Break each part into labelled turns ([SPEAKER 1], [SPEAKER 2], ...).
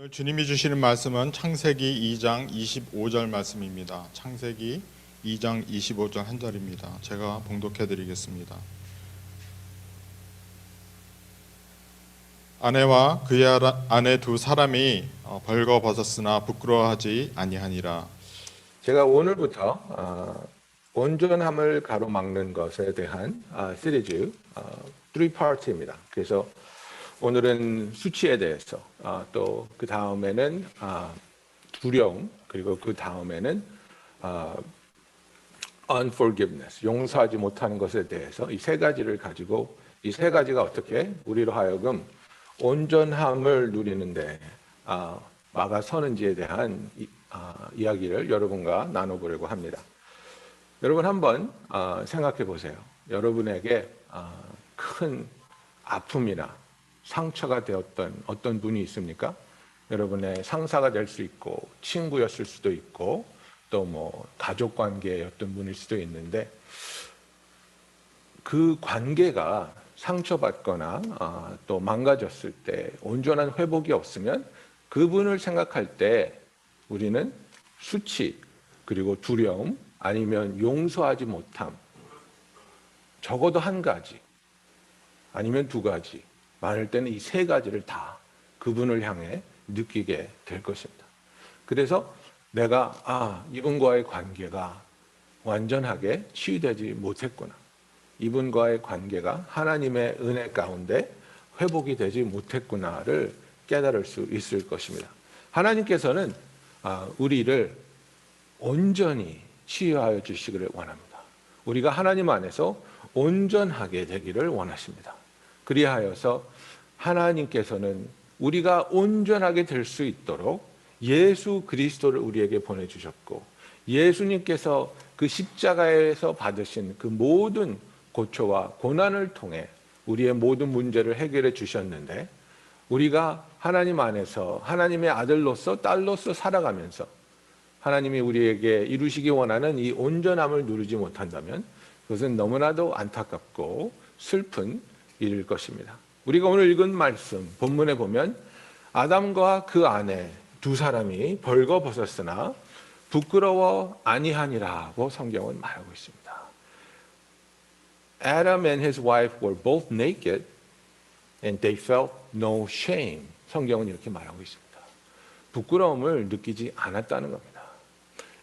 [SPEAKER 1] 오늘 주님이 주시는 말씀은 창세기 2장 25절 말씀입니다. 창세기 2장 25절 한 절입니다. 제가 봉독해 드리겠습니다. 아내와 그의 아내 두 사람이 벌거벗었으나 부끄러워하지 아니하니라.
[SPEAKER 2] 제가 오늘부터 온전함을 가로막는 것에 대한 시리즈 3파트입니다. 그래서 오늘은 수치에 대해서, 또 그 다음에는 두려움, 그리고 그 다음에는 unforgiveness, 용서하지 못하는 것에 대해서 이 세 가지를 가지고 이 세 가지가 어떻게 우리로 하여금 온전함을 누리는데 막아서는지에 대한 이야기를 여러분과 나눠보려고 합니다. 여러분 한번 생각해 보세요. 여러분에게 큰 아픔이나 상처가 되었던 어떤 분이 있습니까? 여러분의 상사가 될 수 있고 친구였을 수도 있고 또 뭐 가족 관계였던 분일 수도 있는데 그 관계가 상처받거나 또 망가졌을 때 온전한 회복이 없으면 그분을 생각할 때 우리는 수치 그리고 두려움 아니면 용서하지 못함, 적어도 한 가지 아니면 두 가지, 많을 때는 이 세 가지를 다 그분을 향해 느끼게 될 것입니다. 그래서 내가 이분과의 관계가 완전하게 치유되지 못했구나, 이분과의 관계가 하나님의 은혜 가운데 회복이 되지 못했구나를 깨달을 수 있을 것입니다. 하나님께서는 우리를 온전히 치유하여 주시기를 원합니다. 우리가 하나님 안에서 온전하게 되기를 원하십니다. 그리하여서 하나님께서는 우리가 온전하게 될 수 있도록 예수 그리스도를 우리에게 보내주셨고, 예수님께서 그 십자가에서 받으신 그 모든 고초와 고난을 통해 우리의 모든 문제를 해결해 주셨는데, 우리가 하나님 안에서 하나님의 아들로서 딸로서 살아가면서 하나님이 우리에게 이루시기 원하는 이 온전함을 누리지 못한다면 그것은 너무나도 안타깝고 슬픈 일일 것입니다. 우리가 오늘 읽은 말씀 본문에 보면 아담과 그 아내 두 사람이 벌거벗었으나 부끄러워 아니하니라고 성경은 말하고 있습니다. Adam and his wife were both naked and they felt no shame. 성경은 이렇게 말하고 있습니다. 부끄러움을 느끼지 않았다는 겁니다.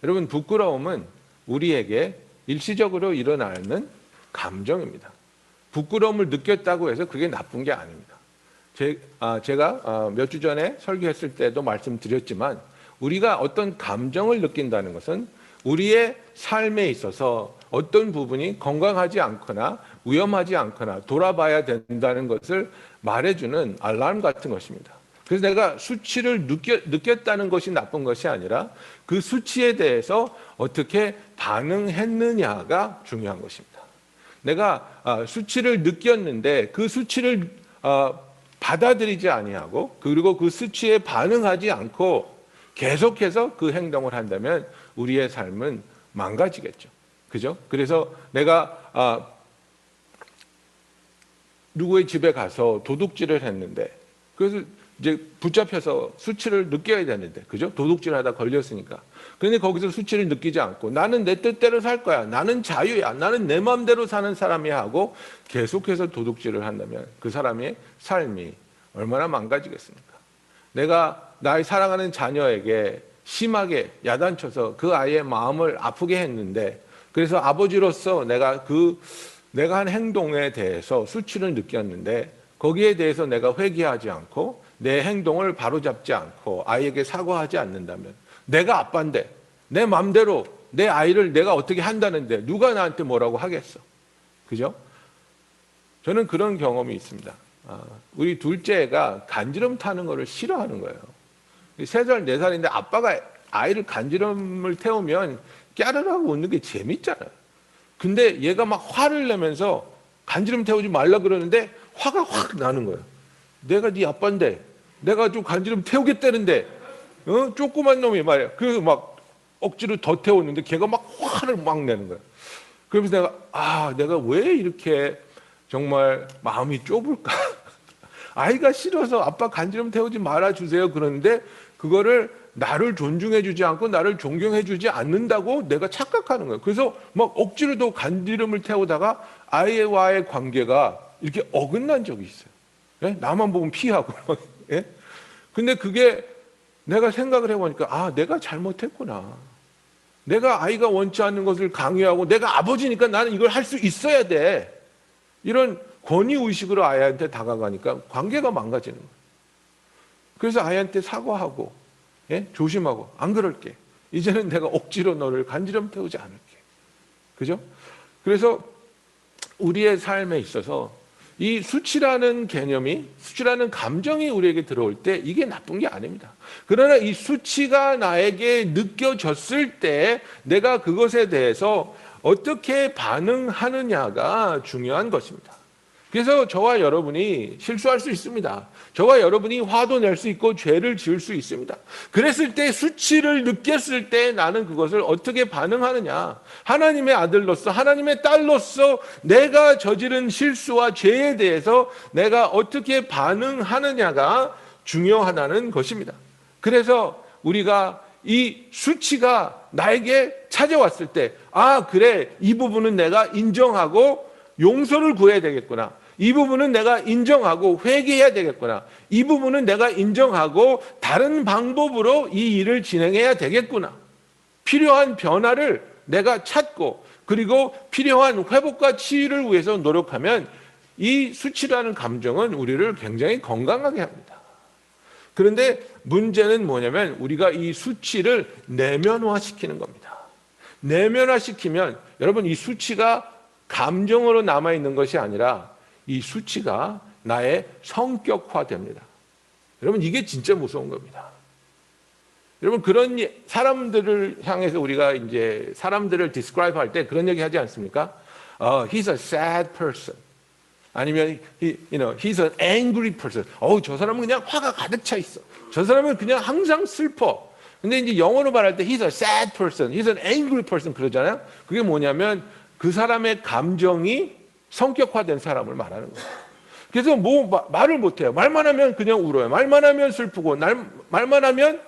[SPEAKER 2] 여러분, 부끄러움은 우리에게 일시적으로 일어나는 감정입니다. 부끄러움을 느꼈다고 해서 그게 나쁜 게 아닙니다. 제가 몇 주 전에 설교했을 때도 말씀드렸지만 우리가 어떤 감정을 느낀다는 것은 우리의 삶에 있어서 어떤 부분이 건강하지 않거나 위험하지 않거나 돌아봐야 된다는 것을 말해주는 알람 같은 것입니다. 그래서 내가 수치를 느꼈다는 것이 나쁜 것이 아니라 그 수치에 대해서 어떻게 반응했느냐가 중요한 것입니다. 내가 수치를 느꼈는데 그 수치를 받아들이지 아니하고 그리고 그 수치에 반응하지 않고 계속해서 그 행동을 한다면 우리의 삶은 망가지겠죠. 그죠? 그래서 내가 누구의 집에 가서 도둑질을 했는데, 그래서 이제 붙잡혀서 수치를 느껴야 되는데, 그죠? 도둑질하다 걸렸으니까. 그런데 거기서 수치를 느끼지 않고 나는 내 뜻대로 살 거야, 나는 자유야, 나는 내 마음대로 사는 사람이야 하고 계속해서 도둑질을 한다면 그 사람의 삶이 얼마나 망가지겠습니까? 내가 나의 사랑하는 자녀에게 심하게 야단쳐서 그 아이의 마음을 아프게 했는데, 그래서 아버지로서 내가 한 행동에 대해서 수치를 느꼈는데 거기에 대해서 내가 회개하지 않고 내 행동을 바로잡지 않고 아이에게 사과하지 않는다면, 내가 아빠인데 내 마음대로 내 아이를 내가 어떻게 한다는데 누가 나한테 뭐라고 하겠어? 그죠? 저는 그런 경험이 있습니다. 우리 둘째가 간지럼 타는 거를 싫어하는 거예요. 3살, 4살인데 아빠가 아이를 간지럼을 태우면 깨르라고 웃는 게 재밌잖아요. 근데 얘가 막 화를 내면서 간지럼 태우지 말라 그러는데 화가 확 나는 거예요. 내가 네 아빠인데 내가 좀 간지럼 태우겠다는데 조그만 놈이 말이야. 그래서 막 억지로 더 태웠는데 걔가 막 화를 막 내는 거예요. 그러면서 내가 왜 이렇게 정말 마음이 좁을까? 아이가 싫어서 아빠 간지럼 태우지 말아주세요 그러는데 그거를 나를 존중해주지 않고 나를 존경해주지 않는다고 내가 착각하는 거예요. 그래서 막 억지로도 간지럼을 태우다가 아이와의 관계가 이렇게 어긋난 적이 있어요. 예? 나만 보면 피하고. 예? 근데 그게 내가 생각을 해보니까 아, 내가 잘못했구나. 내가 아이가 원치 않는 것을 강요하고 내가 아버지니까 나는 이걸 할 수 있어야 돼. 이런 권위의식으로 아이한테 다가가니까 관계가 망가지는 거예요. 그래서 아이한테 사과하고 예? 조심하고 안 그럴게. 이제는 내가 억지로 너를 간지럼 태우지 않을게. 그죠? 그래서 우리의 삶에 있어서 이 수치라는 개념이, 수치라는 감정이 우리에게 들어올 때 이게 나쁜 게 아닙니다. 그러나 이 수치가 나에게 느껴졌을 때 내가 그것에 대해서 어떻게 반응하느냐가 중요한 것입니다. 그래서 저와 여러분이 실수할 수 있습니다. 저와 여러분이 화도 낼 수 있고 죄를 지을 수 있습니다. 그랬을 때 수치를 느꼈을 때 나는 그것을 어떻게 반응하느냐. 하나님의 아들로서 하나님의 딸로서 내가 저지른 실수와 죄에 대해서 내가 어떻게 반응하느냐가 중요하다는 것입니다. 그래서 우리가 이 수치가 나에게 찾아왔을 때 아 그래 이 부분은 내가 인정하고 용서를 구해야 되겠구나. 이 부분은 내가 인정하고 회개해야 되겠구나. 이 부분은 내가 인정하고 다른 방법으로 이 일을 진행해야 되겠구나. 필요한 변화를 내가 찾고 그리고 필요한 회복과 치유를 위해서 노력하면 이 수치라는 감정은 우리를 굉장히 건강하게 합니다. 그런데 문제는 뭐냐면 우리가 이 수치를 내면화시키는 겁니다. 내면화시키면 여러분 이 수치가 감정으로 남아있는 것이 아니라 이 수치가 나의 성격화됩니다. 여러분 이게 진짜 무서운 겁니다. 여러분 그런 사람들을 향해서 우리가 이제 사람들을 describe 할 때 그런 얘기 하지 않습니까? He's a sad person. 아니면 he's an angry person. 저 사람은 그냥 화가 가득 차 있어. 저 사람은 그냥 항상 슬퍼. 근데 이제 영어로 말할 때 he's a sad person, he's an angry person 그러잖아요. 그게 뭐냐면 그 사람의 감정이 성격화된 사람을 말하는 거예요. 그래서 말을 못해요. 말만 하면 그냥 울어요. 말만 하면 슬프고, 말만 하면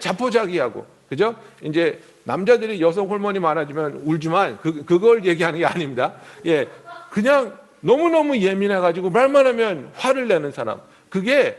[SPEAKER 2] 자포자기하고, 그죠? 이제 남자들이 여성 호르몬이 많아지면 울지만 그걸 얘기하는 게 아닙니다. 예, 그냥 너무너무 예민해가지고 말만 하면 화를 내는 사람. 그게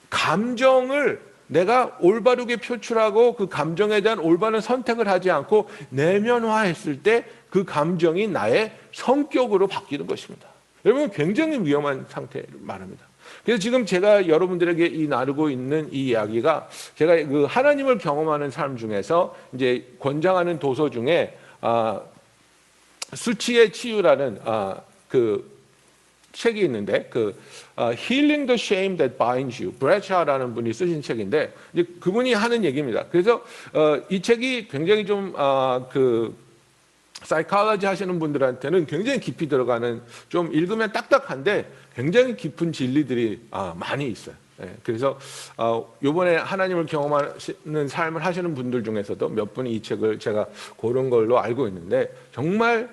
[SPEAKER 2] 감정을 내가 올바르게 표출하고 그 감정에 대한 올바른 선택을 하지 않고 내면화했을 때 그 감정이 나의 성격으로 바뀌는 것입니다. 여러분 굉장히 위험한 상태를 말합니다. 그래서 지금 제가 여러분들에게 나누고 있는 이 이야기가 제가 그 하나님을 경험하는 삶 중에서 이제 권장하는 도서 중에 수치의 치유라는 그 책이 있는데 Healing the Shame That Binds You, 브래샤라는 분이 쓰신 책인데 이제 그분이 하는 얘기입니다. 그래서 이 책이 굉장히 좀 사이콜로지 하시는 분들한테는 굉장히 깊이 들어가는 좀 읽으면 딱딱한데 굉장히 깊은 진리들이 많이 있어요. 그래서 이번에 하나님을 경험하는 삶을 하시는 분들 중에서도 몇 분이 이 책을 제가 고른 걸로 알고 있는데 정말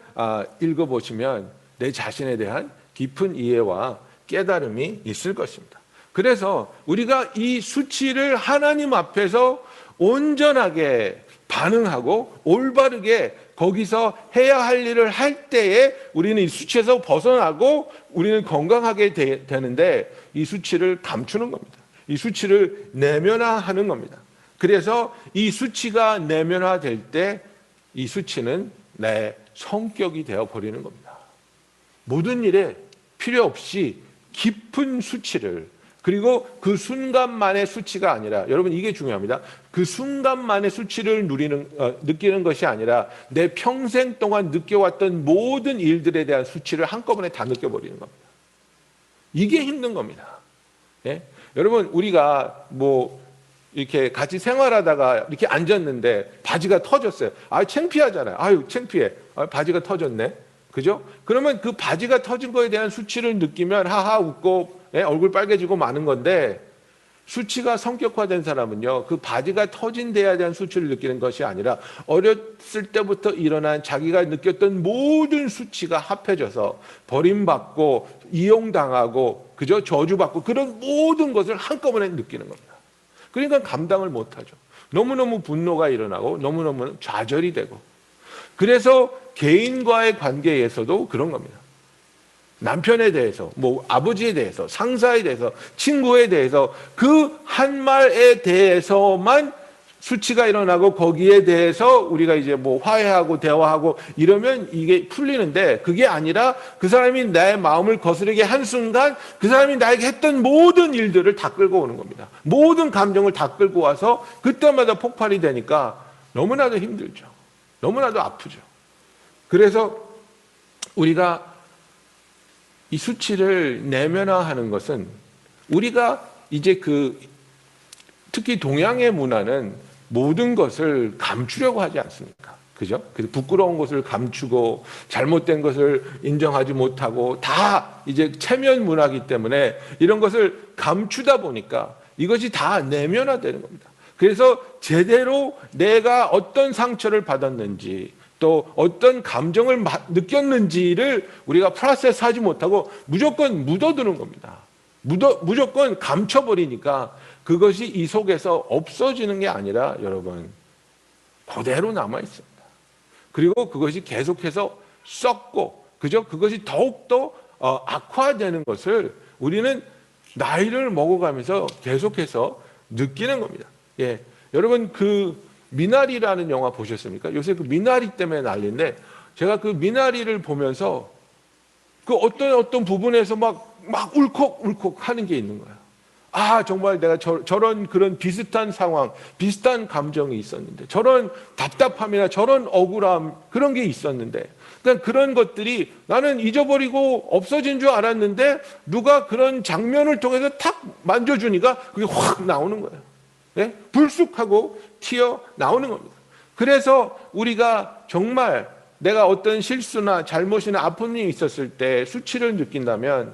[SPEAKER 2] 읽어보시면 내 자신에 대한 깊은 이해와 깨달음이 있을 것입니다. 그래서 우리가 이 수치를 하나님 앞에서 온전하게 반응하고 올바르게 거기서 해야 할 일을 할 때에 우리는 이 수치에서 벗어나고 우리는 건강하게 되는데 이 수치를 감추는 겁니다. 이 수치를 내면화하는 겁니다. 그래서 이 수치가 내면화될 때 이 수치는 내 성격이 되어버리는 겁니다. 모든 일에 필요 없이 깊은 수치를 그리고 그 순간만의 수치가 아니라 여러분 이게 중요합니다. 그 순간만의 수치를 느끼는 것이 아니라 내 평생 동안 느껴왔던 모든 일들에 대한 수치를 한꺼번에 다 느껴버리는 겁니다. 이게 힘든 겁니다. 예? 여러분 우리가 이렇게 같이 생활하다가 이렇게 앉았는데 바지가 터졌어요. 창피하잖아요. 창피해. 바지가 터졌네. 그죠? 그러면 그 바지가 터진 거에 대한 수치를 느끼면 하하 웃고 얼굴 빨개지고 마는 건데 수치가 성격화된 사람은요, 그 바지가 터진 데에 대한 수치를 느끼는 것이 아니라 어렸을 때부터 일어난 자기가 느꼈던 모든 수치가 합해져서 버림받고 이용당하고 그저 저주받고 그런 모든 것을 한꺼번에 느끼는 겁니다. 그러니까 감당을 못하죠. 너무너무 분노가 일어나고 너무너무 좌절이 되고, 그래서 개인과의 관계에서도 그런 겁니다. 남편에 대해서, 뭐 아버지에 대해서, 상사에 대해서, 친구에 대해서 그 한 말에 대해서만 수치가 일어나고 거기에 대해서 우리가 이제 뭐 화해하고 대화하고 이러면 이게 풀리는데, 그게 아니라 그 사람이 나의 마음을 거스르게 한 순간 그 사람이 나에게 했던 모든 일들을 다 끌고 오는 겁니다. 모든 감정을 다 끌고 와서 그때마다 폭발이 되니까 너무나도 힘들죠. 너무나도 아프죠. 그래서 우리가 이 수치를 내면화하는 것은, 우리가 이제 특히 동양의 문화는 모든 것을 감추려고 하지 않습니까? 그죠? 그래서 부끄러운 것을 감추고 잘못된 것을 인정하지 못하고 다 이제 체면 문화이기 때문에 이런 것을 감추다 보니까 이것이 다 내면화되는 겁니다. 그래서 제대로 내가 어떤 상처를 받았는지 또 어떤 감정을 느꼈는지를 우리가 프로세스하지 못하고 무조건 묻어두는 겁니다. 무조건 감춰버리니까 그것이 이 속에서 없어지는 게 아니라 여러분 그대로 남아있습니다. 그리고 그것이 계속해서 썩고 그것이 더욱더 악화되는 것을 우리는 나이를 먹어가면서 계속해서 느끼는 겁니다. 예, 여러분 미나리라는 영화 보셨습니까? 요새 미나리 때문에 난리인데, 제가 미나리를 보면서 어떤 부분에서 막 울컥울컥 하는 게 있는 거예요. 아, 정말 내가 저런 그런 비슷한 상황, 비슷한 감정이 있었는데, 저런 답답함이나 저런 억울함, 그런 게 있었는데, 그런 것들이 나는 잊어버리고 없어진 줄 알았는데, 누가 그런 장면을 통해서 탁 만져주니까 그게 확 나오는 거예요. 네? 불쑥하고 튀어나오는 겁니다. 그래서 우리가 정말 내가 어떤 실수나 잘못이나 아픔이 있었을 때 수치를 느낀다면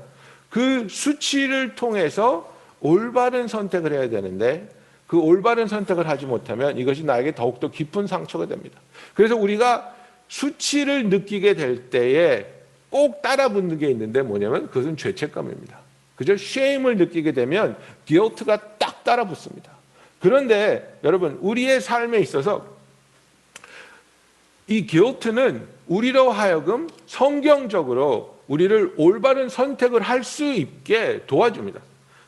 [SPEAKER 2] 그 수치를 통해서 올바른 선택을 해야 되는데, 그 올바른 선택을 하지 못하면 이것이 나에게 더욱더 깊은 상처가 됩니다. 그래서 우리가 수치를 느끼게 될 때에 꼭 따라붙는 게 있는데 뭐냐면 그것은 죄책감입니다. 그죠? shame을 느끼게 되면 guilt가 딱 따라붙습니다. 그런데 여러분, 우리의 삶에 있어서 이 guilt는 우리로 하여금 성경적으로 우리를 올바른 선택을 할 수 있게 도와줍니다.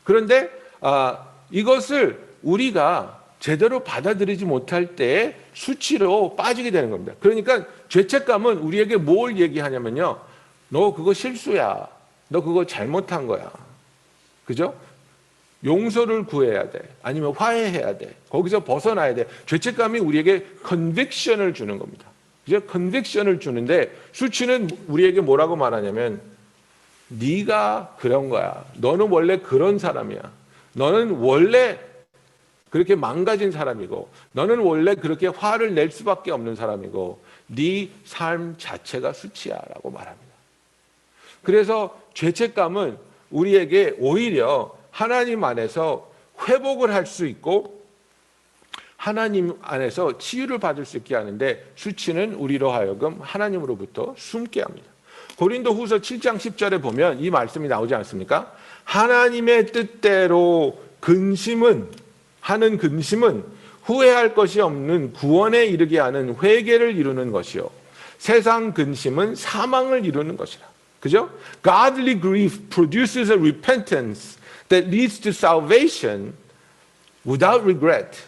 [SPEAKER 2] 그런데 이것을 우리가 제대로 받아들이지 못할 때에 수치로 빠지게 되는 겁니다. 그러니까 죄책감은 우리에게 뭘 얘기하냐면요, 너 그거 실수야, 너 그거 잘못한 거야, 그죠? 용서를 구해야 돼, 아니면 화해해야 돼, 거기서 벗어나야 돼. 죄책감이 우리에게 컨빅션을 주는 겁니다. 이제 컨빅션을 주는데, 수치는 우리에게 뭐라고 말하냐면 네가 그런 거야, 너는 원래 그런 사람이야, 너는 원래 그렇게 망가진 사람이고, 너는 원래 그렇게 화를 낼 수밖에 없는 사람이고, 네 삶 자체가 수치야 라고 말합니다. 그래서 죄책감은 우리에게 오히려 하나님 안에서 회복을 할 수 있고 하나님 안에서 치유를 받을 수 있게 하는데, 수치는 우리로 하여금 하나님으로부터 숨게 합니다. 고린도후서 7장 10절에 보면 이 말씀이 나오지 않습니까? 하나님의 뜻대로 하는 근심은 후회할 것이 없는 구원에 이르게 하는 회개를 이루는 것이요, 세상 근심은 사망을 이루는 것이라. 그죠? Godly grief produces a repentance that leads to salvation without regret.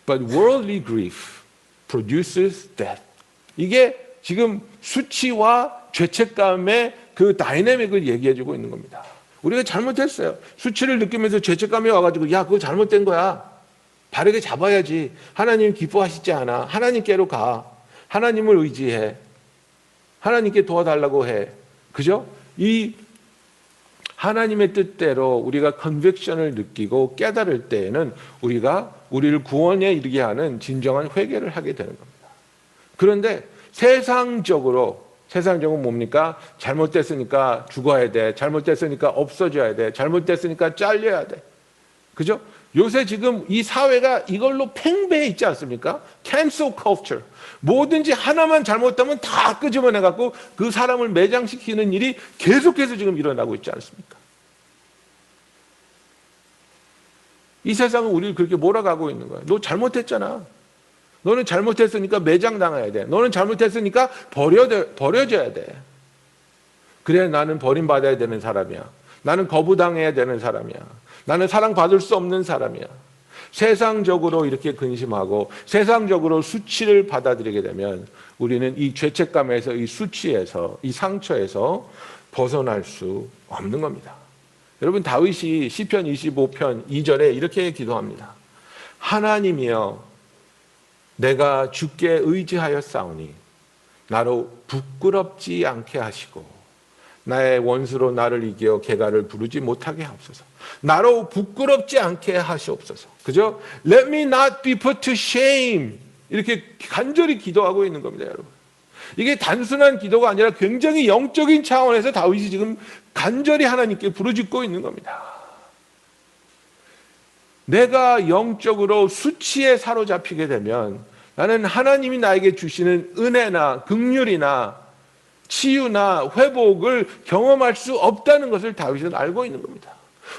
[SPEAKER 2] But worldly grief produces death. 이게 지금 수치와 죄책감의 그 다이내믹을 얘기해주고 있는 겁니다. 우리가 잘못했어요. 수치를 느끼면서 죄책감이 와가지고 야, 그거 잘못된 거야, 바르게 잡아야지, 하나님 기뻐하시지 않아, 하나님께로 가, 하나님을 의지해, 하나님께 도와달라고 해. 그죠? 이 하나님의 뜻대로 우리가 컨빅션을 느끼고 깨달을 때에는 우리가 우리를 구원에 이르게 하는 진정한 회개를 하게 되는 겁니다. 그런데 세상적으로 뭡니까? 잘못됐으니까 죽어야 돼, 잘못됐으니까 없어져야 돼, 잘못됐으니까 잘려야 돼, 그죠? 요새 지금 이 사회가 이걸로 팽배해 있지 않습니까? cancel culture. 뭐든지 하나만 잘못하면 다 끄집어내 갖고 그 사람을 매장시키는 일이 계속해서 지금 일어나고 있지 않습니까? 이 세상은 우리를 그렇게 몰아가고 있는 거야. 너 잘못했잖아. 너는 잘못했으니까 매장당해야 돼. 너는 잘못했으니까 버려져야 돼. 그래, 나는 버림받아야 되는 사람이야. 나는 거부당해야 되는 사람이야. 나는 사랑받을 수 없는 사람이야. 세상적으로 이렇게 근심하고 세상적으로 수치를 받아들이게 되면 우리는 이 죄책감에서, 이 수치에서, 이 상처에서 벗어날 수 없는 겁니다. 여러분, 다윗이 시편 25편 2절에 이렇게 기도합니다. 하나님이여, 내가 주께 의지하였사오니 나로 부끄럽지 않게 하시고 나의 원수로 나를 이겨 개가를 부르지 못하게 하옵소서. 나로 부끄럽지 않게 하시옵소서. 그죠? Let me not be put to shame. 이렇게 간절히 기도하고 있는 겁니다, 여러분. 이게 단순한 기도가 아니라 굉장히 영적인 차원에서 다윗이 지금 간절히 하나님께 부르짖고 있는 겁니다. 내가 영적으로 수치에 사로잡히게 되면 나는 하나님이 나에게 주시는 은혜나 긍휼이나 치유나 회복을 경험할 수 없다는 것을 다윗은 알고 있는 겁니다.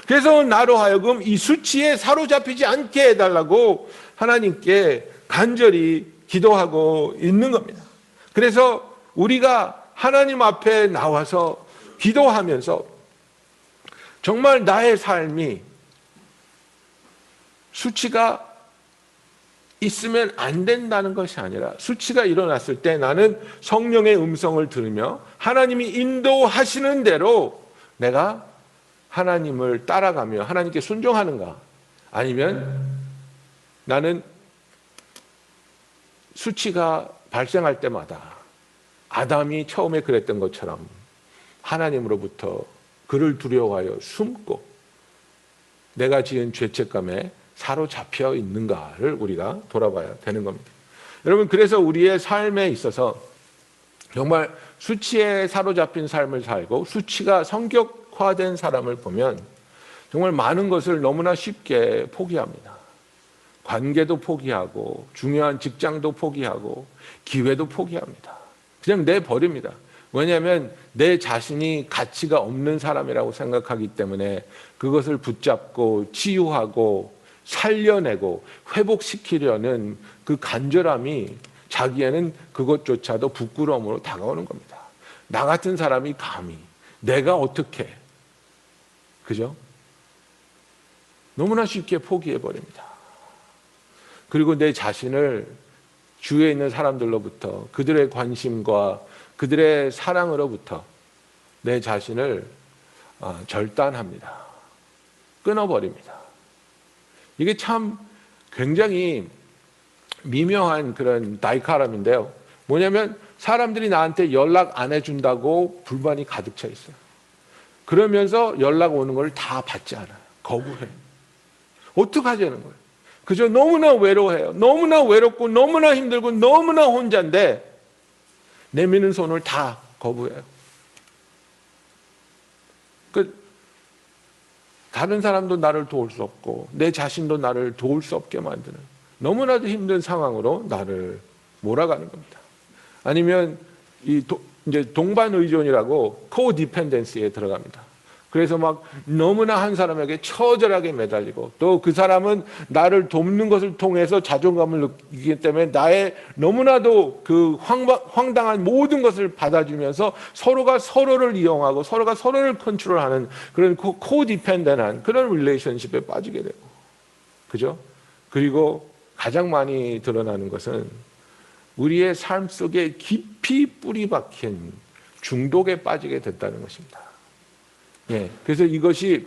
[SPEAKER 2] 그래서 나로 하여금 이 수치에 사로잡히지 않게 해달라고 하나님께 간절히 기도하고 있는 겁니다. 그래서 우리가 하나님 앞에 나와서 기도하면서 정말 나의 삶이 수치가 있으면 안 된다는 것이 아니라 수치가 일어났을 때 나는 성령의 음성을 들으며 하나님이 인도하시는 대로 내가 하나님을 따라가며 하나님께 순종하는가, 아니면 나는 수치가 발생할 때마다 아담이 처음에 그랬던 것처럼 하나님으로부터 그를 두려워하여 숨고 내가 지은 죄책감에 사로잡혀 있는가를 우리가 돌아봐야 되는 겁니다. 여러분, 그래서 우리의 삶에 있어서 정말 수치에 사로잡힌 삶을 살고 수치가 성격화된 사람을 보면 정말 많은 것을 너무나 쉽게 포기합니다. 관계도 포기하고 중요한 직장도 포기하고 기회도 포기합니다. 그냥 내버립니다. 왜냐하면 내 자신이 가치가 없는 사람이라고 생각하기 때문에 그것을 붙잡고 치유하고 살려내고 회복시키려는 그 간절함이 자기에는 그것조차도 부끄러움으로 다가오는 겁니다. 나 같은 사람이 감히, 내가 어떻게, 그죠? 너무나 쉽게 포기해버립니다. 그리고 내 자신을 주위에 있는 사람들로부터, 그들의 관심과 그들의 사랑으로부터 내 자신을 절단합니다. 끊어버립니다. 이게 참 굉장히 미묘한 그런 다이카람인데요. 뭐냐면 사람들이 나한테 연락 안 해준다고 불만이 가득 차 있어요. 그러면서 연락 오는 걸 다 받지 않아요. 거부해요. 어떡하자는 거예요. 그저 너무나 외로워해요. 너무나 외롭고 너무나 힘들고 너무나 혼자인데 내미는 손을 다 거부해요. 다른 사람도 나를 도울 수 없고 내 자신도 나를 도울 수 없게 만드는 너무나도 힘든 상황으로 나를 몰아가는 겁니다. 아니면 이제 동반 의존이라고 코디펜던시에 들어갑니다. 그래서 막 너무나 한 사람에게 처절하게 매달리고 또 그 사람은 나를 돕는 것을 통해서 자존감을 느끼기 때문에 나의 너무나도 그 황당한 모든 것을 받아주면서 서로가 서로를 이용하고 서로가 서로를 컨트롤하는 그런 코디펜던한 그런 릴레이션십에 빠지게 되고, 그죠? 그리고 가장 많이 드러나는 것은 우리의 삶 속에 깊이 뿌리 박힌 중독에 빠지게 됐다는 것입니다. 예, 그래서 이것이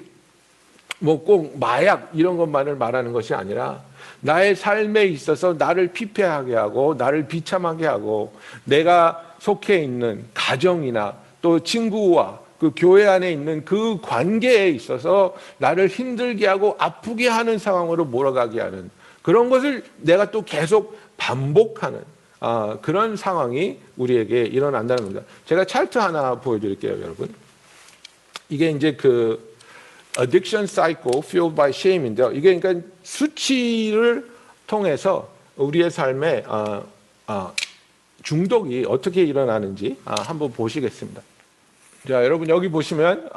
[SPEAKER 2] 뭐 꼭 마약 이런 것만을 말하는 것이 아니라 나의 삶에 있어서 나를 피폐하게 하고 나를 비참하게 하고 내가 속해 있는 가정이나 또 친구와 그 교회 안에 있는 그 관계에 있어서 나를 힘들게 하고 아프게 하는 상황으로 몰아가게 하는 그런 것을 내가 또 계속 반복하는 그런 상황이 우리에게 일어난다는 겁니다. 제가 차트 하나 보여드릴게요, 여러분. 이게 이제 addiction cycle fueled by shame인데요. 이게 그러니까 수치를 통해서 우리의 삶에 중독이 어떻게 일어나는지 한번 보시겠습니다. 자, 여러분 여기 보시면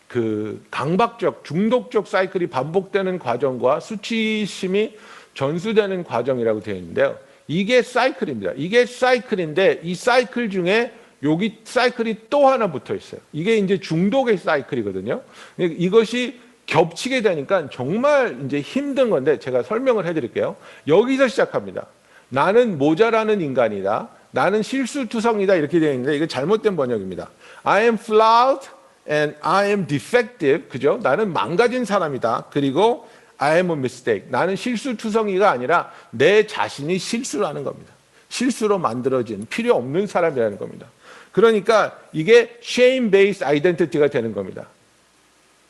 [SPEAKER 2] 그 강박적, 중독적 사이클이 반복되는 과정과 수치심이 전수되는 과정이라고 되어 있는데요. 이게 사이클입니다. 이게 사이클인데 이 사이클 중에 여기 사이클이 또 하나 붙어 있어요. 이게 이제 중독의 사이클이거든요. 이것이 겹치게 되니까 정말 이제 힘든 건데 제가 설명을 해드릴게요. 여기서 시작합니다. 나는 모자라는 인간이다. 나는 실수투성이다. 이렇게 되어 있는데 이게 잘못된 번역입니다. I am flawed and I am defective. 그죠? 나는 망가진 사람이다. 그리고 I am a mistake. 나는 실수투성이가 아니라 내 자신이 실수라는 겁니다. 실수로 만들어진 필요 없는 사람이라는 겁니다. 그러니까 이게 shame-based identity가 되는 겁니다.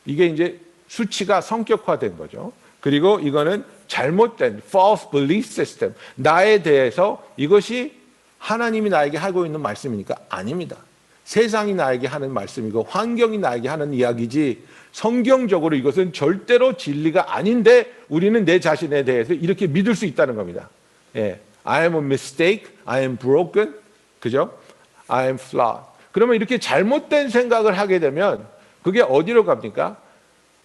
[SPEAKER 2] 이게 이제 수치가 성격화된 거죠. 그리고 이거는 잘못된 false belief system. 나에 대해서 이것이 하나님이 나에게 하고 있는 말씀이니까 아닙니다. 세상이 나에게 하는 말씀이고 환경이 나에게 하는 이야기지 성경적으로 이것은 절대로 진리가 아닌데 우리는 내 자신에 대해서 이렇게 믿을 수 있다는 겁니다. 예. I am a mistake, I am broken, 그죠? I am flawed. 그러면 이렇게 잘못된 생각을 하게 되면 그게 어디로 갑니까?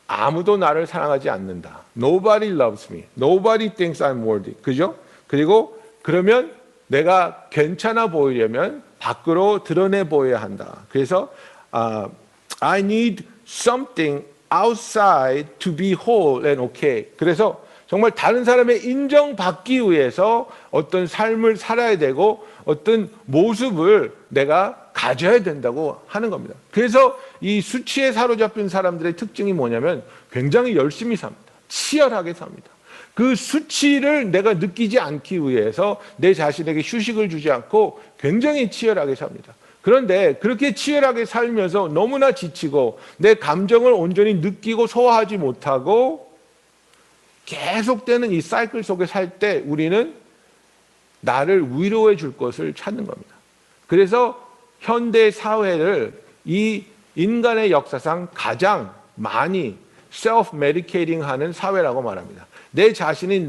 [SPEAKER 2] 아무도 나를 사랑하지 않는다. Nobody loves me. Nobody thinks I'm worthy. 그죠? 그리고 그러면 내가 괜찮아 보이려면 밖으로 드러내 보여야 한다. 그래서 I need something outside to be whole and okay. 그래서 정말 다른 사람의 인정받기 위해서 어떤 삶을 살아야 되고 어떤 모습을 내가 가져야 된다고 하는 겁니다. 그래서 이 수치에 사로잡힌 사람들의 특징이 뭐냐면 굉장히 열심히 삽니다. 치열하게 삽니다. 그 수치를 내가 느끼지 않기 위해서 내 자신에게 휴식을 주지 않고 굉장히 치열하게 삽니다. 그런데 그렇게 치열하게 살면서 너무나 지치고 내 감정을 온전히 느끼고 소화하지 못하고 계속되는 이 사이클 속에 살 때 우리는 나를 위로해 줄 것을 찾는 겁니다. 그래서 현대 사회를 이 인간의 역사상 가장 많이 self-medicating 하는 사회라고 말합니다. 내 자신이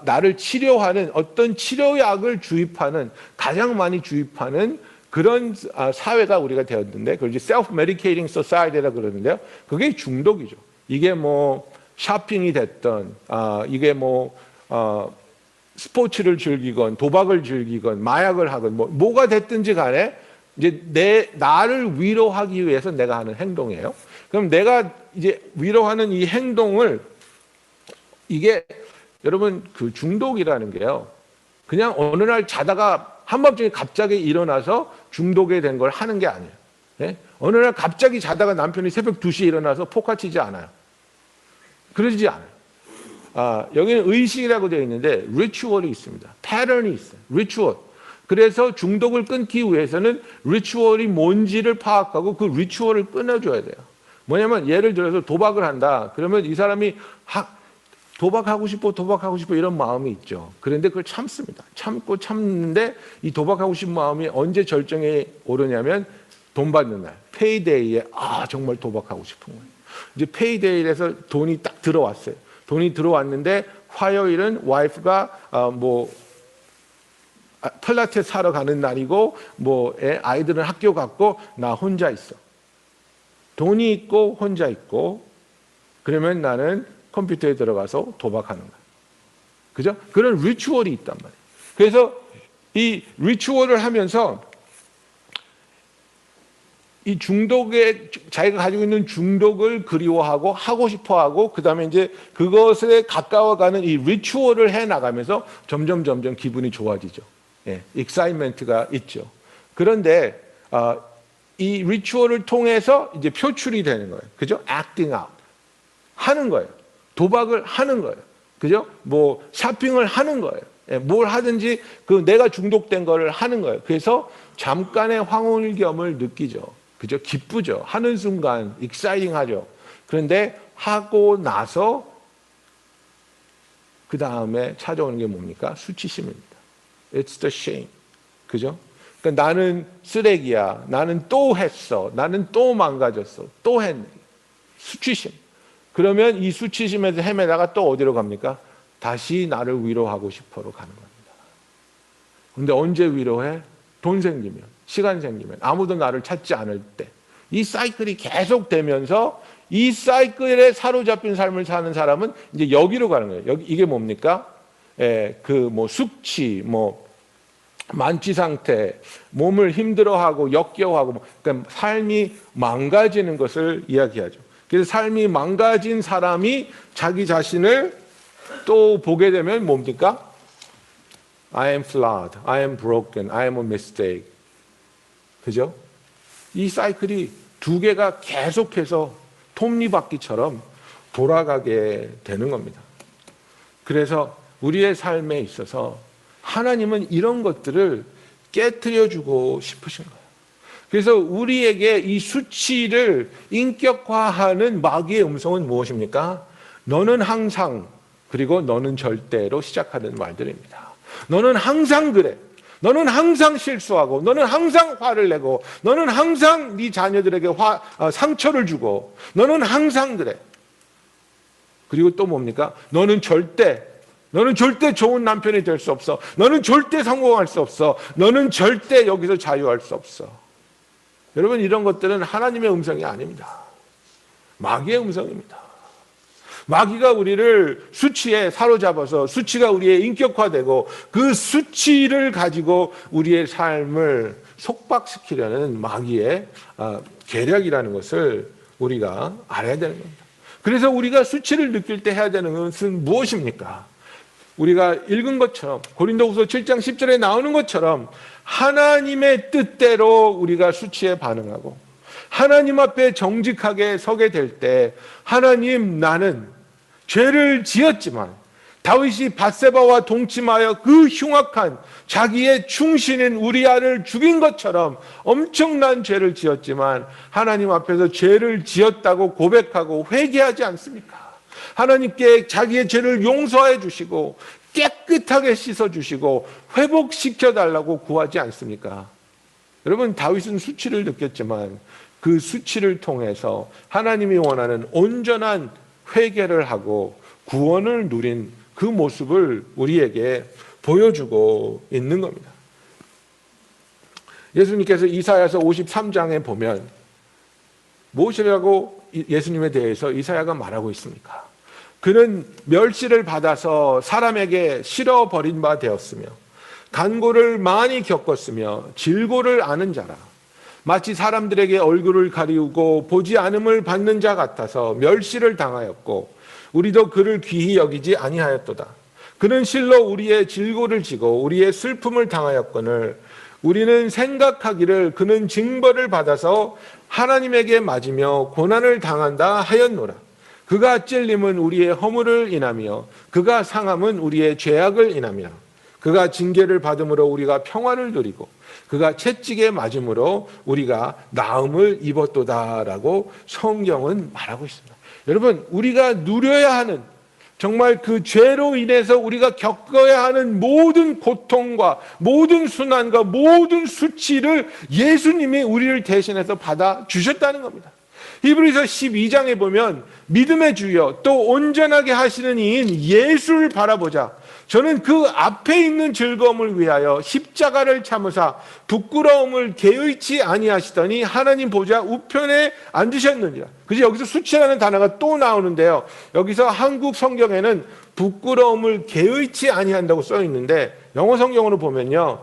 [SPEAKER 2] 나를 치료하는 어떤 치료약을 주입하는 가장 많이 주입하는 그런 사회가 우리가 되었는데 그걸 이제 self-medicating society라고 그러는데요. 그게 중독이죠. 이게 뭐 쇼핑이 됐던 이게 뭐 스포츠를 즐기건 도박을 즐기건 마약을 하건 뭐가 됐든지 간에 이제 나를 위로하기 위해서 내가 하는 행동이에요. 그럼 내가 이제 위로하는 이 행동을 이게 여러분 그 중독이라는 게요. 그냥 어느 날 자다가 한밤중에 갑자기 일어나서 중독이 된 걸 하는 게 아니에요. 네? 어느 날 갑자기 자다가 남편이 새벽 2시에 일어나서 포카치지 않아요. 그러지 않아요. 여기는 의식이라고 되어 있는데 리추얼이 있습니다. 패턴이 있어요. 리추얼. 그래서 중독을 끊기 위해서는 리추얼이 뭔지를 파악하고 그 리추얼을 끊어줘야 돼요. 뭐냐면 예를 들어서 도박을 한다. 그러면 이 사람이 도박하고 싶어 이런 마음이 있죠. 그런데 그걸 참습니다. 참는데 이 도박하고 싶은 마음이 언제 절정에 오르냐면 돈 받는 날 페이데이에 정말 도박하고 싶은 거예요. 이제 페이데이에서 돈이 딱 들어왔어요. 돈이 들어왔는데 화요일은 와이프가 필라테스 하러 가는 날이고 아이들은 학교 갔고 나 혼자 있어. 돈이 있고 혼자 있고 그러면 나는 컴퓨터에 들어가서 도박하는 거야. 그죠? 그런 리추얼이 있단 말이에요. 그래서 이 리추얼을 하면서 이 중독에 자기가 가지고 있는 중독을 그리워하고 하고 싶어하고 그다음에 이제 그것에 가까워가는 이 리추얼을 해 나가면서 점점 기분이 좋아지죠. 예, 익사이먼트가 있죠. 그런데 이 리추얼을 통해서 이제 표출이 되는 거예요. 그죠? acting out 하는 거예요. 도박을 하는 거예요. 그죠? 쇼핑을 하는 거예요. 예, 뭘 하든지 내가 중독된 거를 하는 거예요. 그래서 잠깐의 황홀겸을 느끼죠. 그죠? 기쁘죠. 하는 순간 익사이팅하죠. 그런데 하고 나서 그 다음에 찾아오는 게 뭡니까? 수치심입니다. It's the shame. 그죠? 그러니까 나는 쓰레기야. 나는 또 했어. 나는 또 망가졌어. 또 했네. 수치심. 그러면 이 수치심에서 헤매다가 또 어디로 갑니까? 다시 나를 위로하고 싶어로 가는 겁니다. 근데 언제 위로해? 돈 생기면, 시간 생기면, 아무도 나를 찾지 않을 때. 이 사이클이 계속 되면서 이 사이클에 사로잡힌 삶을 사는 사람은 이제 여기로 가는 거예요. 여기 이게 뭡니까? 숙취, 만취 상태, 몸을 힘들어하고 역겨워하고, 그러니까 삶이 망가지는 것을 이야기하죠. 그래서 삶이 망가진 사람이 자기 자신을 또 보게 되면 뭡니까? I am flawed, I am broken, I am a mistake. 그죠? 이 사이클이 두 개가 계속해서 톱니바퀴처럼 돌아가게 되는 겁니다. 그래서 우리의 삶에 있어서 하나님은 이런 것들을 깨트려주고 싶으신 거예요. 그래서 우리에게 이 수치를 인격화하는 마귀의 음성은 무엇입니까? 너는 항상, 그리고 너는 절대로 시작하는 말들입니다. 너는 항상 그래. 너는 항상 실수하고, 너는 항상 화를 내고, 너는 항상 네 자녀들에게 상처를 주고, 너는 항상 그래. 그리고 또 뭡니까? 너는 절대 좋은 남편이 될 수 없어. 너는 절대 성공할 수 없어. 너는 절대 여기서 자유할 수 없어. 여러분, 이런 것들은 하나님의 음성이 아닙니다. 마귀의 음성입니다. 마귀가 우리를 수치에 사로잡아서 수치가 우리의 인격화되고 그 수치를 가지고 우리의 삶을 속박시키려는 마귀의 계략이라는 것을 우리가 알아야 되는 겁니다. 그래서 우리가 수치를 느낄 때 해야 되는 것은 무엇입니까? 우리가 읽은 것처럼 고린도후서 7장 10절에 나오는 것처럼 하나님의 뜻대로 우리가 수치에 반응하고 하나님 앞에 정직하게 서게 될 때 하나님, 나는 죄를 지었지만 다윗이 밧세바와 동침하여 그 흉악한 자기의 충신인 우리아를 죽인 것처럼 엄청난 죄를 지었지만 하나님 앞에서 죄를 지었다고 고백하고 회개하지 않습니까? 하나님께 자기의 죄를 용서해 주시고 깨끗하게 씻어 주시고 회복시켜 달라고 구하지 않습니까? 여러분, 다윗은 수치를 느꼈지만 그 수치를 통해서 하나님이 원하는 온전한 회개를 하고 구원을 누린 그 모습을 우리에게 보여주고 있는 겁니다. 예수님께서 이사야서 53장에 보면 무엇이라고 예수님에 대해서 이사야가 말하고 있습니까? 그는 멸시를 받아서 사람에게 실어버린 바 되었으며 간고를 많이 겪었으며 질고를 아는 자라. 마치 사람들에게 얼굴을 가리우고 보지 않음을 받는 자 같아서 멸시를 당하였고 우리도 그를 귀히 여기지 아니하였도다. 그는 실로 우리의 질고를 지고 우리의 슬픔을 당하였거늘 우리는 생각하기를 그는 징벌을 받아서 하나님에게 맞으며 고난을 당한다 하였노라. 그가 찔림은 우리의 허물을 인하며 그가 상함은 우리의 죄악을 인하며 그가 징계를 받음으로 우리가 평화를 누리고 그가 채찍에 맞음으로 우리가 나음을 입었도다라고 성경은 말하고 있습니다. 여러분, 우리가 누려야 하는 정말 그 죄로 인해서 우리가 겪어야 하는 모든 고통과 모든 순환과 모든 수치를 예수님이 우리를 대신해서 받아 주셨다는 겁니다. 히브리서 12장에 보면 믿음의 주여 또 온전하게 하시는 이인 예수를 바라보자. 저는 그 앞에 있는 즐거움을 위하여 십자가를 참으사 부끄러움을 개의치 아니하시더니 하나님 보좌 우편에 앉으셨느니라. 그래서 여기서 수치라는 단어가 또 나오는데요. 여기서 한국 성경에는 부끄러움을 개의치 아니한다고 써 있는데 영어 성경으로 보면요.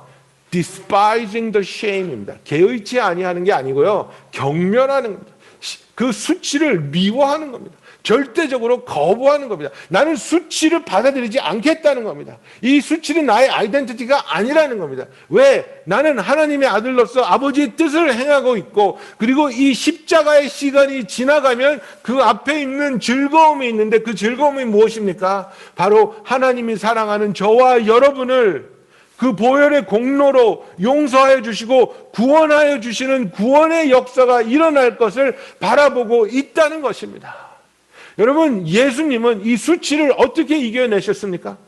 [SPEAKER 2] despising the shame입니다. 개의치 아니하는 게 아니고요. 경멸하는 겁니다. 그 수치를 미워하는 겁니다. 절대적으로 거부하는 겁니다. 나는 수치를 받아들이지 않겠다는 겁니다. 이 수치는 나의 아이덴티티가 아니라는 겁니다. 왜? 나는 하나님의 아들로서 아버지의 뜻을 행하고 있고 그리고 이 십자가의 시간이 지나가면 그 앞에 있는 즐거움이 있는데 그 즐거움이 무엇입니까? 바로 하나님이 사랑하는 저와 여러분을 그 보혈의 공로로 용서하여 주시고 구원하여 주시는 구원의 역사가 일어날 것을 바라보고 있다는 것입니다. 여러분, 예수님은 이 수치를 어떻게 이겨내셨습니까?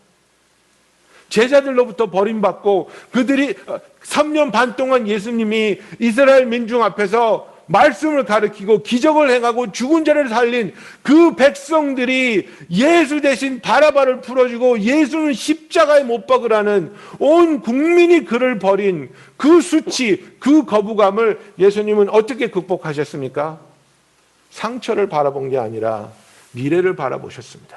[SPEAKER 2] 제자들로부터 버림받고 그들이 3년 반 동안 예수님이 이스라엘 민중 앞에서 말씀을 가르치고 기적을 행하고 죽은 자를 살린 그 백성들이 예수 대신 바라바를 풀어주고 예수는 십자가에 못 박으라는 온 국민이 그를 버린 그 수치, 그 거부감을 예수님은 어떻게 극복하셨습니까? 상처를 바라본 게 아니라 미래를 바라보셨습니다.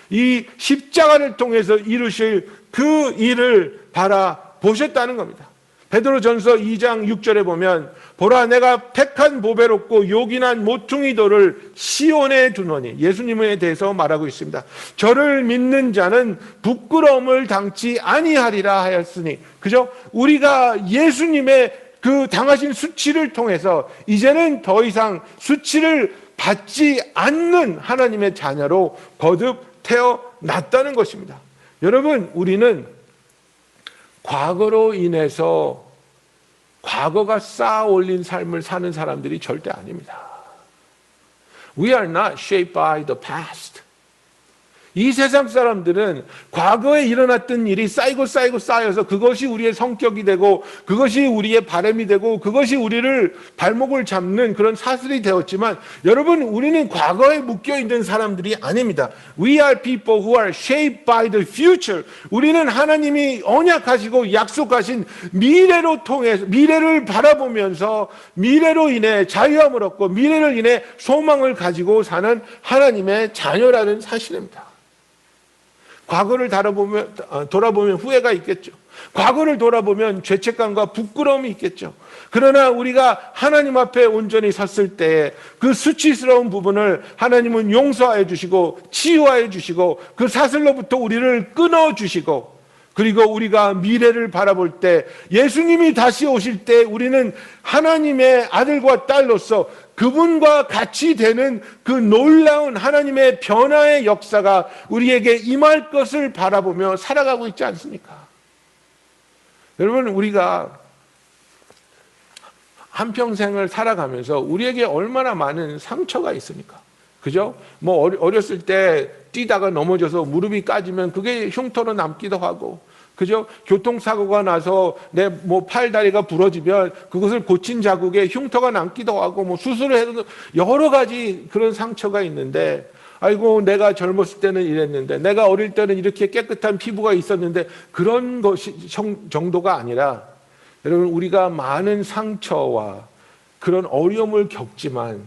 [SPEAKER 2] 이 십자가를 통해서 이루실 그 일을 바라보셨다는 겁니다. 베드로전서 2장 6절에 보면 보라 내가 택한 보배롭고 요긴한 모퉁이 돌을 시온에 두노니 예수님에 대해서 말하고 있습니다. 저를 믿는 자는 부끄러움을 당치 아니하리라 하였으니, 그죠? 우리가 예수님의 그 당하신 수치를 통해서 이제는 더 이상 수치를 받지 않는 하나님의 자녀로 거듭 태어났다는 것입니다. 여러분, 우리는 과거로 인해서 과거가 쌓아 올린 삶을 사는 사람들이 절대 아닙니다. We are not shaped by the past. 이 세상 사람들은 과거에 일어났던 일이 쌓여서 그것이 우리의 성격이 되고 그것이 우리의 바람이 되고 그것이 우리를 발목을 잡는 그런 사슬이 되었지만, 여러분, 우리는 과거에 묶여있는 사람들이 아닙니다. We are people who are shaped by the future. 우리는 하나님이 언약하시고 약속하신 미래로 통해서, 미래를 바라보면서 미래로 인해 자유함을 얻고 미래를 인해 소망을 가지고 사는 하나님의 자녀라는 사실입니다. 과거를 돌아보면 후회가 있겠죠. 과거를 돌아보면 죄책감과 부끄러움이 있겠죠. 그러나 우리가 하나님 앞에 온전히 섰을 때 그 수치스러운 부분을 하나님은 용서하여 주시고 치유하여 주시고 그 사슬로부터 우리를 끊어 주시고, 그리고 우리가 미래를 바라볼 때 예수님이 다시 오실 때 우리는 하나님의 아들과 딸로서 그분과 같이 되는 그 놀라운 하나님의 변화의 역사가 우리에게 임할 것을 바라보며 살아가고 있지 않습니까? 여러분, 우리가 한평생을 살아가면서 우리에게 얼마나 많은 상처가 있습니까? 그죠? 뭐 어렸을 때 뛰다가 넘어져서 무릎이 까지면 그게 흉터로 남기도 하고, 그죠? 교통사고가 나서 내 팔 다리가 부러지면 그것을 고친 자국에 흉터가 남기도 하고, 뭐 수술을 해도 여러 가지 그런 상처가 있는데, 아이고 내가 젊었을 때는 이랬는데, 내가 어릴 때는 이렇게 깨끗한 피부가 있었는데, 그런 것이 정도가 아니라, 여러분, 우리가 많은 상처와 그런 어려움을 겪지만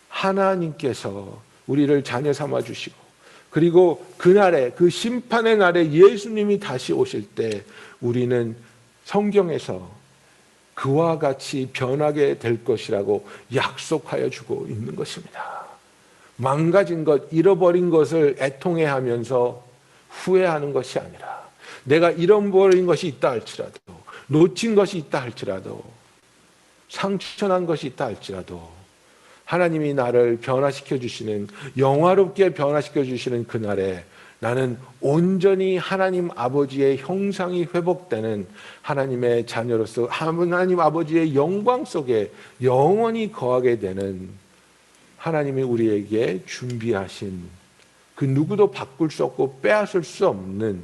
[SPEAKER 2] 하나님께서 우리를 자녀 삼아 주시고, 그리고 그날에, 그 심판의 날에 예수님이 다시 오실 때 우리는 성경에서 그와 같이 변하게 될 것이라고 약속하여 주고 있는 것입니다. 망가진 것, 잃어버린 것을 애통해하면서 후회하는 것이 아니라, 내가 잃어버린 것이 있다 할지라도, 놓친 것이 있다 할지라도, 상처난 것이 있다 할지라도 하나님이 나를 변화시켜 주시는, 영화롭게 변화시켜 주시는 그날에 나는 온전히 하나님 아버지의 형상이 회복되는 하나님의 자녀로서 하나님 아버지의 영광 속에 영원히 거하게 되는, 하나님이 우리에게 준비하신 그 누구도 바꿀 수 없고 빼앗을 수 없는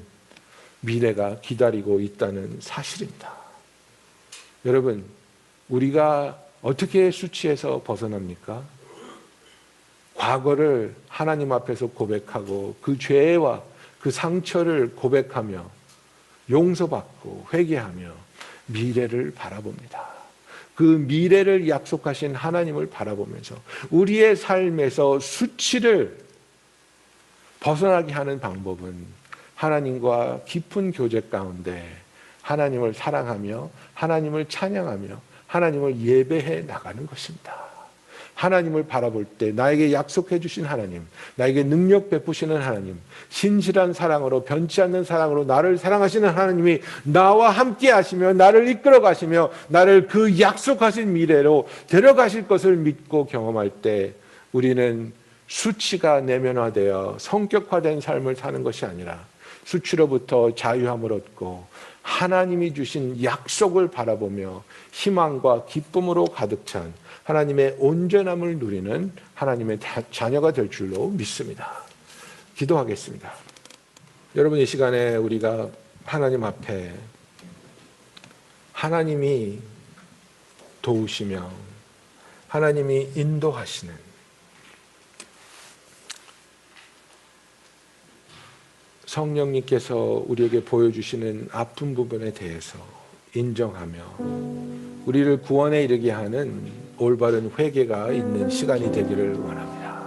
[SPEAKER 2] 미래가 기다리고 있다는 사실입니다. 여러분, 우리가 어떻게 수치에서 벗어납니까? 과거를 하나님 앞에서 고백하고 그 죄와 그 상처를 고백하며 용서받고 회개하며 미래를 바라봅니다. 그 미래를 약속하신 하나님을 바라보면서 우리의 삶에서 수치를 벗어나게 하는 방법은 하나님과 깊은 교제 가운데 하나님을 사랑하며 하나님을 찬양하며 하나님을 예배해 나가는 것입니다. 하나님을 바라볼 때 나에게 약속해 주신 하나님, 나에게 능력 베푸시는 하나님, 신실한 사랑으로, 변치 않는 사랑으로 나를 사랑하시는 하나님이 나와 함께 하시며 나를 이끌어 가시며 나를 그 약속하신 미래로 데려가실 것을 믿고 경험할 때 우리는 수치가 내면화되어 성격화된 삶을 사는 것이 아니라 수치로부터 자유함을 얻고 하나님이 주신 약속을 바라보며 희망과 기쁨으로 가득 찬 하나님의 온전함을 누리는 하나님의 자녀가 될 줄로 믿습니다. 기도하겠습니다. 여러분, 이 시간에 우리가 하나님 앞에 하나님이 도우시며 하나님이 인도하시는 성령님께서 우리에게 보여주시는 아픈 부분에 대해서 인정하며 우리를 구원에 이르게 하는 올바른 회개가 있는 시간이 되기를 원합니다.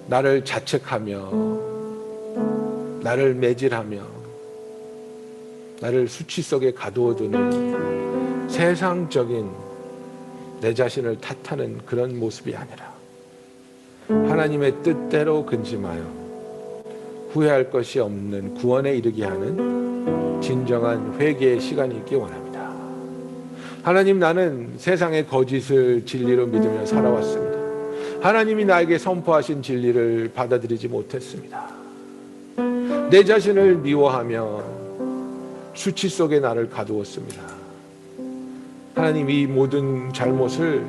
[SPEAKER 2] 나를 자책하며 나를 매질하며 나를 수치 속에 가두어두는 세상적인 내 자신을 탓하는 그런 모습이 아니라 하나님의 뜻대로 근심하여 후회할 것이 없는 구원에 이르게 하는 진정한 회개의 시간이 있기 원합니다. 하나님, 나는 세상의 거짓을 진리로 믿으며 살아왔습니다. 하나님이 나에게 선포하신 진리를 받아들이지 못했습니다. 내 자신을 미워하며 수치 속에 나를 가두었습니다. 하나님, 이 모든 잘못을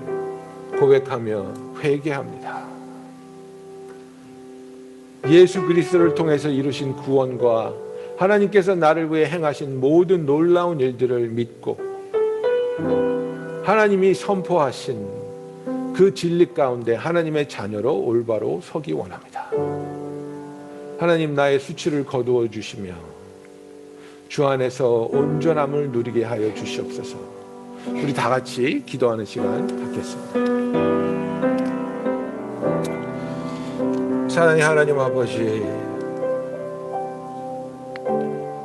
[SPEAKER 2] 고백하며 회개합니다. 예수 그리스도를 통해서 이루신 구원과 하나님께서 나를 위해 행하신 모든 놀라운 일들을 믿고 하나님이 선포하신 그 진리 가운데 하나님의 자녀로 올바로 서기 원합니다. 하나님, 나의 수치를 거두어 주시며 주 안에서 온전함을 누리게 하여 주시옵소서. 우리 다 같이 기도하는 시간 갖겠습니다. 사랑의 하나님 아버지,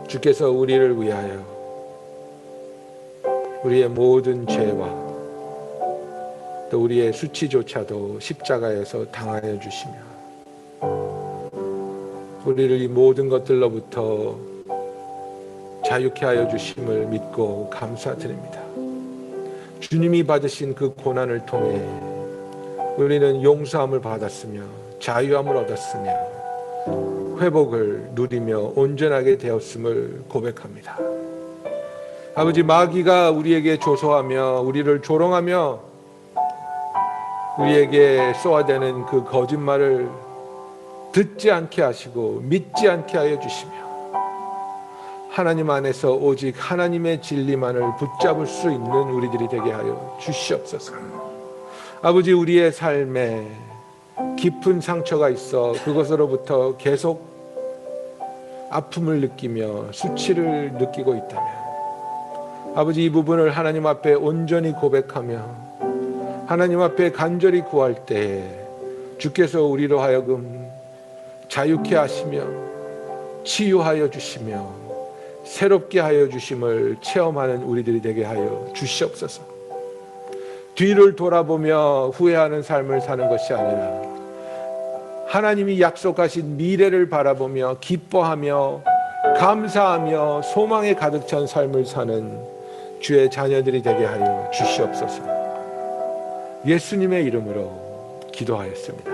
[SPEAKER 2] 주께서 우리를 위하여 우리의 모든 죄와 또 우리의 수치조차도 십자가에서 당하여 주시며 우리를 이 모든 것들로부터 자유케 하여 주심을 믿고 감사드립니다. 주님이 받으신 그 고난을 통해 우리는 용서함을 받았으며 자유함을 얻었으며 회복을 누리며 온전하게 되었음을 고백합니다. 아버지, 마귀가 우리에게 조소하며 우리를 조롱하며 우리에게 쏘아대는 그 거짓말을 듣지 않게 하시고 믿지 않게 하여 주시며 하나님 안에서 오직 하나님의 진리만을 붙잡을 수 있는 우리들이 되게 하여 주시옵소서. 아버지, 우리의 삶에 깊은 상처가 있어 그것으로부터 계속 아픔을 느끼며 수치를 느끼고 있다면 아버지, 이 부분을 하나님 앞에 온전히 고백하며 하나님 앞에 간절히 구할 때에 주께서 우리로 하여금 자유케 하시며 치유하여 주시며 새롭게 하여 주심을 체험하는 우리들이 되게 하여 주시옵소서. 뒤를 돌아보며 후회하는 삶을 사는 것이 아니라 하나님이 약속하신 미래를 바라보며 기뻐하며 감사하며 소망에 가득 찬 삶을 사는 주의 자녀들이 되게 하여 주시옵소서. 예수님의 이름으로 기도하였습니다.